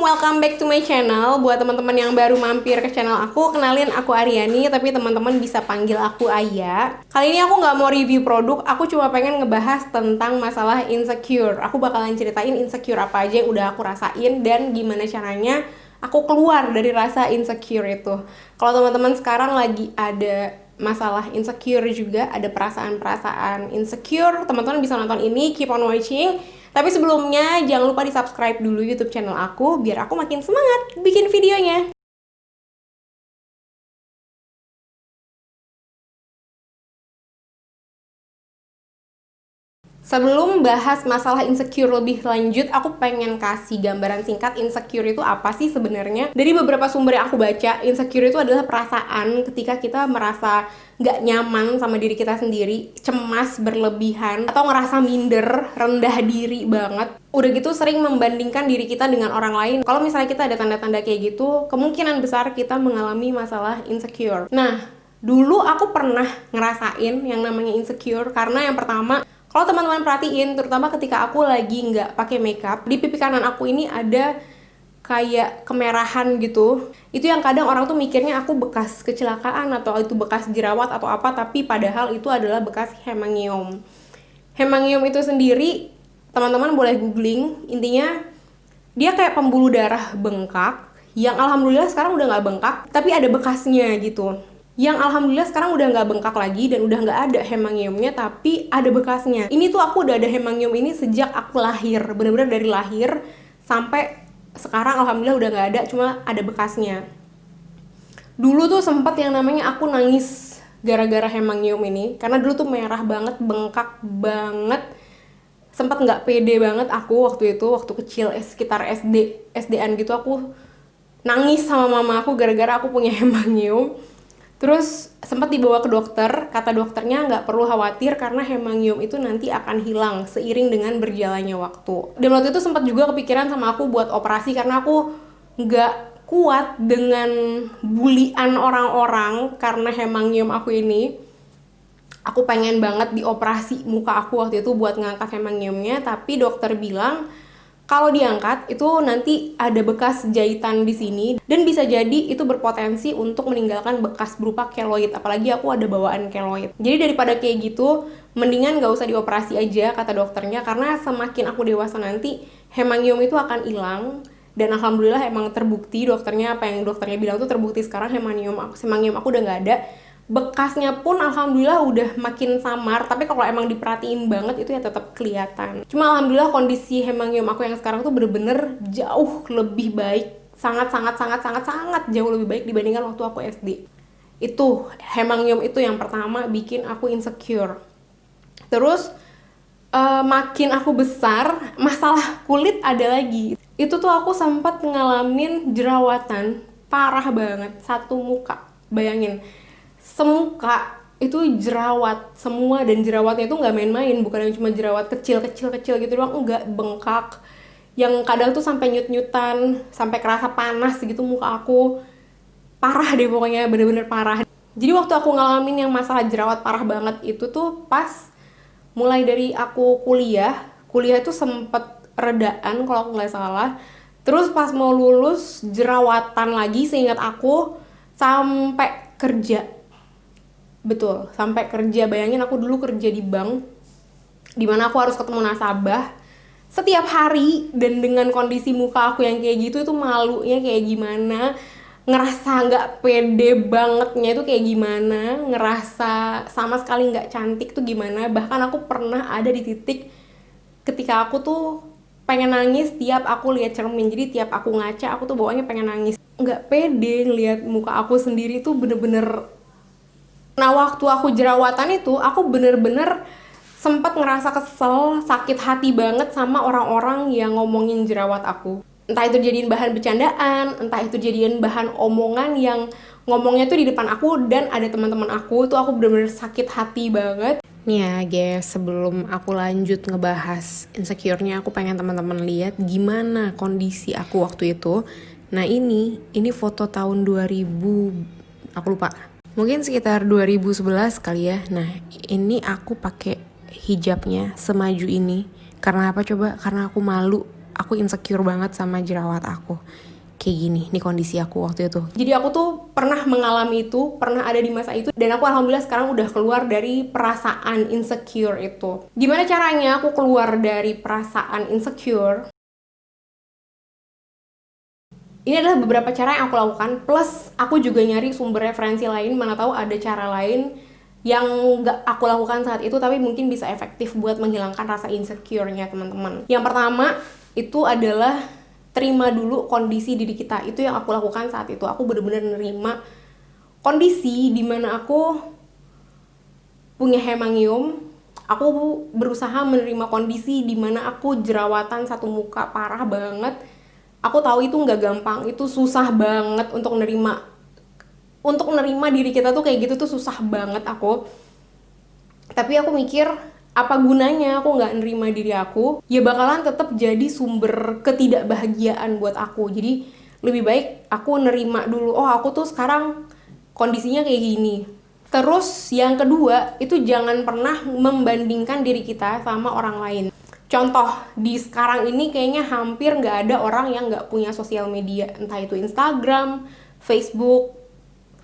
welcome back to my channel. Buat teman-teman yang baru mampir ke channel aku, kenalin aku Aryani, tapi teman-teman bisa panggil aku Aya. Kali ini aku nggak mau review produk, aku cuma pengen ngebahas tentang masalah insecure. Aku bakalan ceritain insecure apa aja yang udah aku rasain dan gimana caranya aku keluar dari rasa insecure itu. Kalau teman-teman sekarang lagi ada masalah insecure juga, ada perasaan-perasaan insecure, teman-teman bisa nonton ini, keep on watching. Tapi sebelumnya jangan lupa di subscribe dulu YouTube channel aku biar aku makin semangat bikin videonya. Sebelum bahas masalah insecure lebih lanjut, aku pengen kasih gambaran singkat insecure itu apa sih sebenarnya. Dari beberapa sumber yang aku baca, insecure itu adalah perasaan ketika kita merasa nggak nyaman sama diri kita sendiri, cemas berlebihan, atau ngerasa minder, rendah diri banget. Udah gitu sering membandingkan diri kita dengan orang lain. Kalau misalnya kita ada tanda-tanda kayak gitu, kemungkinan besar kita mengalami masalah insecure. Nah, dulu aku pernah ngerasain yang namanya insecure karena yang pertama, kalau teman-teman perhatiin, terutama ketika aku lagi nggak pakai makeup, di pipi kanan aku ini ada kayak kemerahan gitu. Itu yang kadang orang tuh mikirnya aku bekas kecelakaan atau itu bekas jerawat atau apa, tapi padahal itu adalah bekas hemangium. Hemangium itu sendiri, teman-teman boleh googling, intinya dia kayak pembuluh darah bengkak, yang alhamdulillah sekarang udah nggak bengkak, tapi ada bekasnya gitu. Yang alhamdulillah sekarang udah nggak bengkak lagi dan udah nggak ada hemangiumnya, tapi ada bekasnya. Ini tuh aku udah ada hemangium ini sejak aku lahir, bener-bener dari lahir sampai sekarang alhamdulillah udah nggak ada, cuma ada bekasnya. Dulu tuh sempat yang namanya aku nangis gara-gara hemangium ini, karena dulu tuh merah banget, bengkak banget, sempat nggak pede banget aku waktu itu, waktu kecil sekitar SD-an gitu, aku nangis sama mama aku gara-gara aku punya hemangium. Terus sempat dibawa ke dokter, kata dokternya nggak perlu khawatir karena hemangium itu nanti akan hilang seiring dengan berjalannya waktu. Dan waktu itu sempat juga kepikiran sama aku buat operasi karena aku nggak kuat dengan bulian orang-orang karena hemangium aku ini. Aku pengen banget dioperasi muka aku waktu itu buat ngangkat hemangiumnya, tapi dokter bilang kalau diangkat itu nanti ada bekas jahitan di sini dan bisa jadi itu berpotensi untuk meninggalkan bekas berupa keloid, apalagi aku ada bawaan keloid. Jadi daripada kayak gitu, mendingan gak usah dioperasi aja kata dokternya, karena semakin aku dewasa nanti hemangium itu akan hilang. Dan alhamdulillah emang terbukti, dokternya apa yang dokternya bilang tuh terbukti sekarang hemangium aku udah gak ada. Bekasnya pun alhamdulillah udah makin samar, tapi kalau emang diperhatiin banget itu ya tetap kelihatan. Cuma alhamdulillah kondisi hemangium aku yang sekarang tuh bener-bener jauh lebih baik, sangat jauh lebih baik dibandingkan waktu aku SD. Itu hemangium itu yang pertama bikin aku insecure. Terus makin aku besar, masalah kulit ada lagi. Itu tuh aku sempat ngalamin jerawatan parah banget, satu muka. Bayangin, semuka itu jerawat semua, dan jerawatnya itu nggak main-main, bukan yang cuma jerawat kecil gitu doang, enggak, bengkak yang kadang tuh sampai nyut-nyutan, sampai kerasa panas gitu muka aku. Parah deh pokoknya, bener-bener parah. Jadi waktu aku ngalamin yang masalah jerawat parah banget itu tuh pas mulai dari aku kuliah itu sempet redaan kalau aku nggak salah. Terus pas mau lulus jerawatan lagi seingat aku sampai kerja. Betul, sampai kerja. Bayangin aku dulu kerja di bank, dimana aku harus ketemu nasabah setiap hari, dan dengan kondisi muka aku yang kayak gitu, itu malunya kayak gimana, ngerasa nggak pede bangetnya itu kayak gimana, ngerasa sama sekali nggak cantik tuh gimana. Bahkan aku pernah ada di titik ketika aku tuh pengen nangis tiap aku lihat cermin. Jadi tiap aku ngaca aku tuh bawaannya pengen nangis, nggak pede ngelihat muka aku sendiri tuh bener-bener. Nah waktu aku jerawatan itu, aku bener-bener sempat ngerasa kesel, sakit hati banget sama orang-orang yang ngomongin jerawat aku. Entah itu jadiin bahan bercandaan, entah itu jadiin bahan omongan yang ngomongnya tuh di depan aku dan ada teman-teman aku, tuh aku bener-bener sakit hati banget. Nih ya guys, sebelum aku lanjut ngebahas insecure-nya, aku pengen teman-teman lihat gimana kondisi aku waktu itu. Nah ini foto tahun 2000, aku lupa. Mungkin sekitar 2011 kali ya. Nah, ini aku pakai hijabnya semaju ini. Karena apa coba? Karena aku malu aku insecure banget sama jerawat aku. Kayak gini, nih kondisi aku waktu itu. Jadi aku tuh pernah mengalami itu, pernah ada di masa itu, dan aku alhamdulillah sekarang udah keluar dari perasaan insecure itu. Gimana caranya aku keluar dari perasaan insecure? Ini adalah beberapa cara yang aku lakukan, plus aku juga nyari sumber referensi lain, mana tahu ada cara lain yang gak aku lakukan saat itu, tapi mungkin bisa efektif buat menghilangkan rasa insecure-nya teman-teman. Yang pertama, itu adalah terima dulu kondisi diri kita. Itu yang aku lakukan saat itu. Aku benar-benar nerima kondisi dimana aku punya hemangium. Aku berusaha menerima kondisi dimana aku jerawatan satu muka parah banget. Aku tahu itu nggak gampang, itu susah banget untuk nerima. Untuk nerima diri kita tuh kayak gitu tuh susah banget aku. Tapi aku mikir, apa gunanya aku nggak nerima diri aku, ya bakalan tetap jadi sumber ketidakbahagiaan buat aku. Jadi lebih baik aku nerima dulu, oh aku tuh sekarang kondisinya kayak gini. Terus yang kedua, itu jangan pernah membandingkan diri kita sama orang lain. Contoh, di sekarang ini kayaknya hampir nggak ada orang yang nggak punya sosial media, entah itu Instagram, Facebook,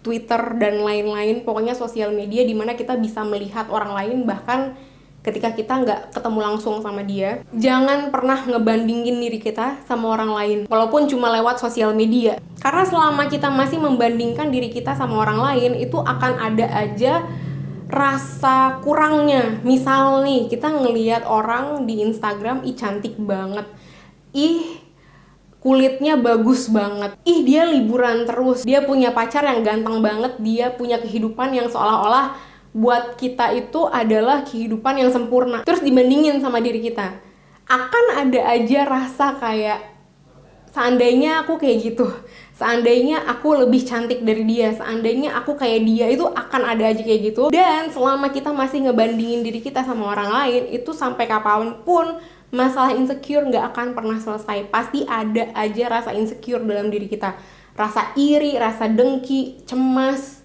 Twitter, dan lain-lain. Pokoknya sosial media dimana kita bisa melihat orang lain, bahkan ketika kita nggak ketemu langsung sama dia. Jangan pernah ngebandingin diri kita sama orang lain, walaupun cuma lewat sosial media. Karena selama kita masih membandingkan diri kita sama orang lain, itu akan ada aja rasa kurangnya. Misal nih, kita ngelihat orang di Instagram, ih cantik banget, ih kulitnya bagus banget, ih dia liburan terus, dia punya pacar yang ganteng banget, dia punya kehidupan yang seolah-olah buat kita itu adalah kehidupan yang sempurna. Terus dibandingin sama diri kita, akan ada aja rasa kayak seandainya aku kayak gitu, seandainya aku lebih cantik dari dia, seandainya aku kayak dia, itu akan ada aja kayak gitu. Dan selama kita masih ngebandingin diri kita sama orang lain, itu sampai kapanpun masalah insecure nggak akan pernah selesai. Pasti ada aja rasa insecure dalam diri kita, rasa iri, rasa dengki, cemas,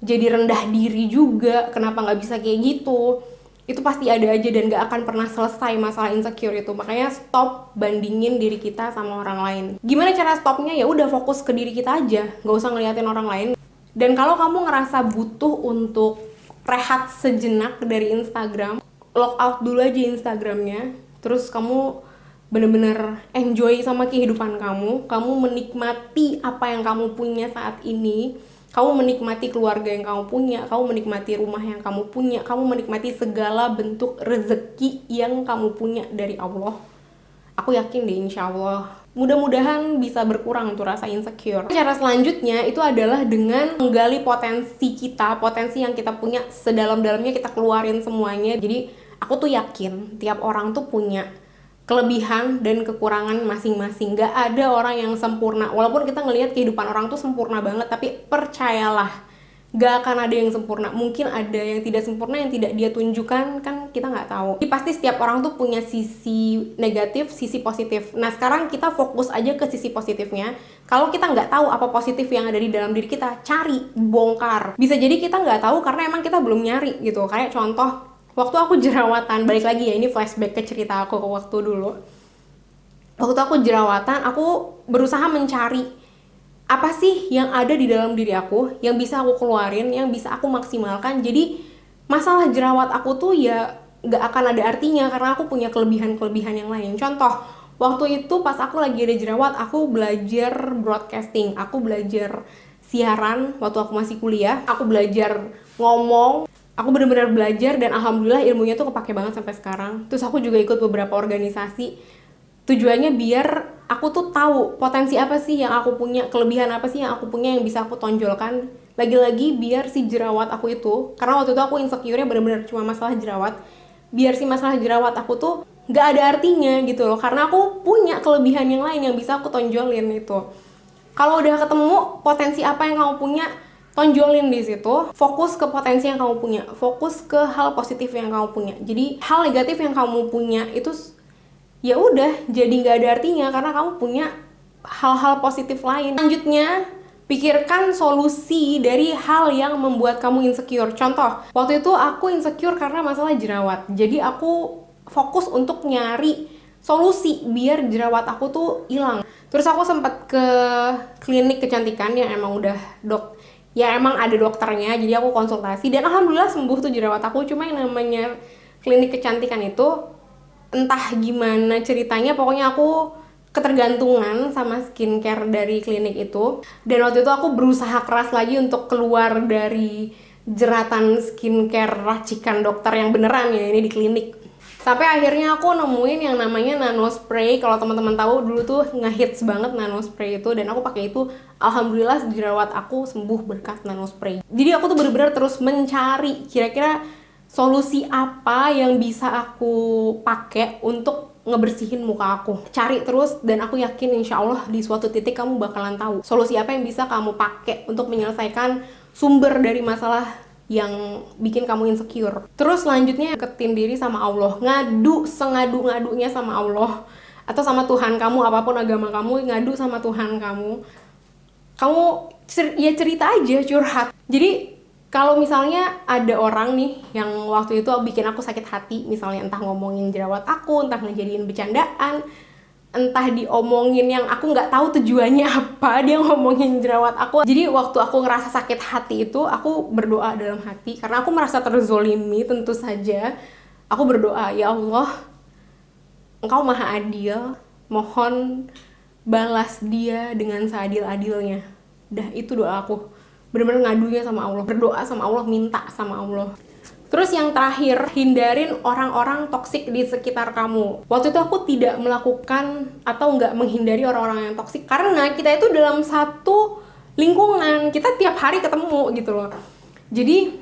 jadi rendah diri juga, kenapa nggak bisa kayak gitu. Itu pasti ada aja dan nggak akan pernah selesai masalah insecure itu. Makanya stop bandingin diri kita sama orang lain. Gimana cara stopnya? Ya udah fokus ke diri kita aja, nggak usah ngeliatin orang lain. Dan kalau kamu ngerasa butuh untuk rehat sejenak dari Instagram, log out dulu aja Instagramnya. Terus kamu bener-bener enjoy sama kehidupan kamu menikmati apa yang kamu punya saat ini, kamu menikmati keluarga yang kamu punya, kamu menikmati rumah yang kamu punya, kamu menikmati segala bentuk rezeki yang kamu punya dari Allah. Aku yakin deh, insya Allah mudah-mudahan bisa berkurang tuh rasa insecure. Cara selanjutnya itu adalah dengan menggali potensi kita, potensi yang kita punya sedalam-dalamnya, kita keluarin semuanya. Jadi aku tuh yakin tiap orang tuh punya kelebihan dan kekurangan masing-masing. Gak ada orang yang sempurna. Walaupun kita ngelihat kehidupan orang tuh sempurna banget, tapi percayalah, gak akan ada yang sempurna. Mungkin ada yang tidak sempurna, yang tidak dia tunjukkan, kan kita nggak tahu. Jadi pasti setiap orang tuh punya sisi negatif, sisi positif. Nah sekarang kita fokus aja ke sisi positifnya. Kalau kita nggak tahu apa positif yang ada di dalam diri kita, cari, bongkar. Bisa jadi kita nggak tahu karena emang kita belum nyari gitu. Kayak contoh, waktu aku jerawatan, balik lagi ya, ini flashback ke cerita aku ke waktu dulu. Waktu aku jerawatan, aku berusaha mencari apa sih yang ada di dalam diri aku, yang bisa aku keluarin, yang bisa aku maksimalkan. Jadi masalah jerawat aku tuh ya gak akan ada artinya karena aku punya kelebihan-kelebihan yang lain. Contoh, waktu itu pas aku lagi ada jerawat, aku belajar broadcasting, aku belajar siaran waktu aku masih kuliah, aku belajar ngomong. Aku benar-benar belajar dan alhamdulillah ilmunya tuh kepake banget sampai sekarang. Terus aku juga ikut beberapa organisasi. Tujuannya biar aku tuh tahu potensi apa sih yang aku punya, kelebihan apa sih yang aku punya yang bisa aku tonjolkan. Lagi-lagi biar si jerawat aku itu, karena waktu itu aku insecure-nya benar-benar cuma masalah jerawat. Biar si masalah jerawat aku tuh gak ada artinya gitu loh. Karena aku punya kelebihan yang lain yang bisa aku tonjolin itu. Kalau udah ketemu potensi apa yang kamu punya, tonjolin di situ, fokus ke potensi yang kamu punya, fokus ke hal positif yang kamu punya. Jadi hal negatif yang kamu punya itu ya udah jadi nggak ada artinya karena kamu punya hal-hal positif lain. Selanjutnya, pikirkan solusi dari hal yang membuat kamu insecure. Contoh, waktu itu aku insecure karena masalah jerawat. Jadi aku fokus untuk nyari solusi biar jerawat aku tuh hilang. Terus aku sempat ke klinik kecantikan yang emang udah emang ada dokternya, jadi aku konsultasi dan alhamdulillah sembuh tuh jerawat aku. Cuma yang namanya klinik kecantikan itu entah gimana ceritanya, pokoknya aku ketergantungan sama skincare dari klinik itu. Dan waktu itu aku berusaha keras lagi untuk keluar dari jeratan skincare racikan dokter yang beneran ya, ini di klinik. Sampai akhirnya aku nemuin yang namanya nano spray. Kalau teman-teman tahu dulu tuh ngehits banget nano spray itu, dan aku pakai itu. Alhamdulillah jerawat aku sembuh berkat nano spray. Jadi aku tuh bener-bener terus mencari kira-kira solusi apa yang bisa aku pakai untuk ngebersihin muka aku. Cari terus, dan aku yakin insya Allah di suatu titik kamu bakalan tahu solusi apa yang bisa kamu pakai untuk menyelesaikan sumber dari masalah yang bikin kamu insecure. Terus selanjutnya deketin diri sama Allah, ngadu sengadu-ngadunya sama Allah atau sama Tuhan kamu, apapun agama kamu, ngadu sama Tuhan kamu. Kamu ya cerita aja, curhat. Jadi kalau misalnya ada orang nih yang waktu itu bikin aku sakit hati, misalnya entah ngomongin jerawat aku, entah ngejadiin bercandaan, entah diomongin yang aku nggak tahu tujuannya apa, dia ngomongin jerawat aku. Jadi waktu aku ngerasa sakit hati itu, aku berdoa dalam hati karena aku merasa terzolimi. Tentu saja aku berdoa, ya Allah, Engkau maha adil, mohon balas dia dengan seadil-adilnya. Dah, itu doa aku, bener-bener ngadunya sama Allah, berdoa sama Allah, minta sama Allah. Terus yang terakhir, hindarin orang-orang toksik di sekitar kamu. Waktu itu aku tidak melakukan atau nggak menghindari orang-orang yang toksik karena kita itu dalam satu lingkungan, kita tiap hari ketemu gitu loh. Jadi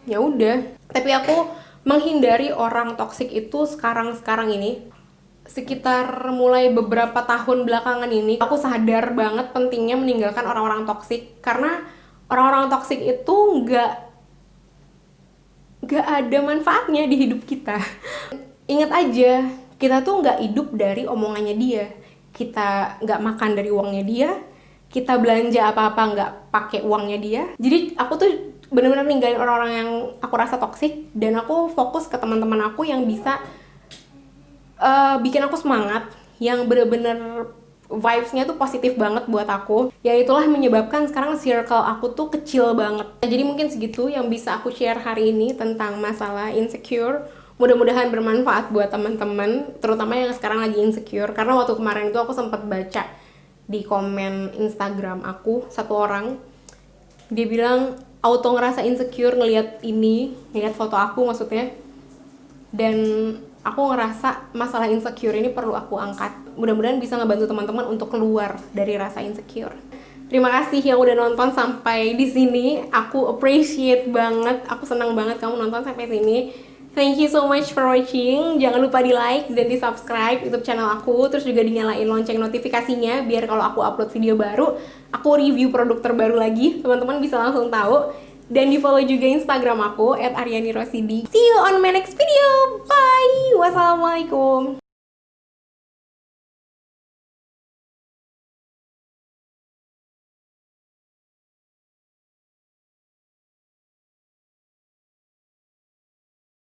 ya udah. Tapi aku menghindari orang toksik itu sekarang ini. Sekitar mulai beberapa tahun belakangan ini, aku sadar banget pentingnya meninggalkan orang-orang toksik karena orang-orang toksik itu nggak ada manfaatnya di hidup kita. Ingat aja, kita tuh nggak hidup dari omongannya dia, kita nggak makan dari uangnya dia, kita belanja apa-apa nggak pakai uangnya dia. Jadi aku tuh benar-benar ninggalin orang-orang yang aku rasa toksik, dan aku fokus ke teman-teman aku yang bisa bikin aku semangat, yang bener-bener vibes-nya tuh positif banget buat aku. Ya itulah menyebabkan sekarang circle aku tuh kecil banget. Jadi mungkin segitu yang bisa aku share hari ini tentang masalah insecure. Mudah-mudahan bermanfaat buat teman-teman, terutama yang sekarang lagi insecure. Karena waktu kemarin itu aku sempat baca di komen Instagram aku, satu orang, dia bilang auto ngerasa insecure ngelihat foto aku maksudnya. Dan aku ngerasa masalah insecure ini perlu aku angkat. Mudah-mudahan bisa ngebantu teman-teman untuk keluar dari rasa insecure. Terima kasih yang udah nonton sampai di sini. Aku appreciate banget. Aku senang banget kamu nonton sampai sini. Thank you so much for watching. Jangan lupa di like dan di subscribe YouTube channel aku. Terus juga dinyalain lonceng notifikasinya biar kalau aku upload video baru, aku review produk terbaru lagi, teman-teman bisa langsung tahu. Dan di follow juga Instagram aku @aryani_rosidi. See you on my next video. Bye. Wassalamualaikum.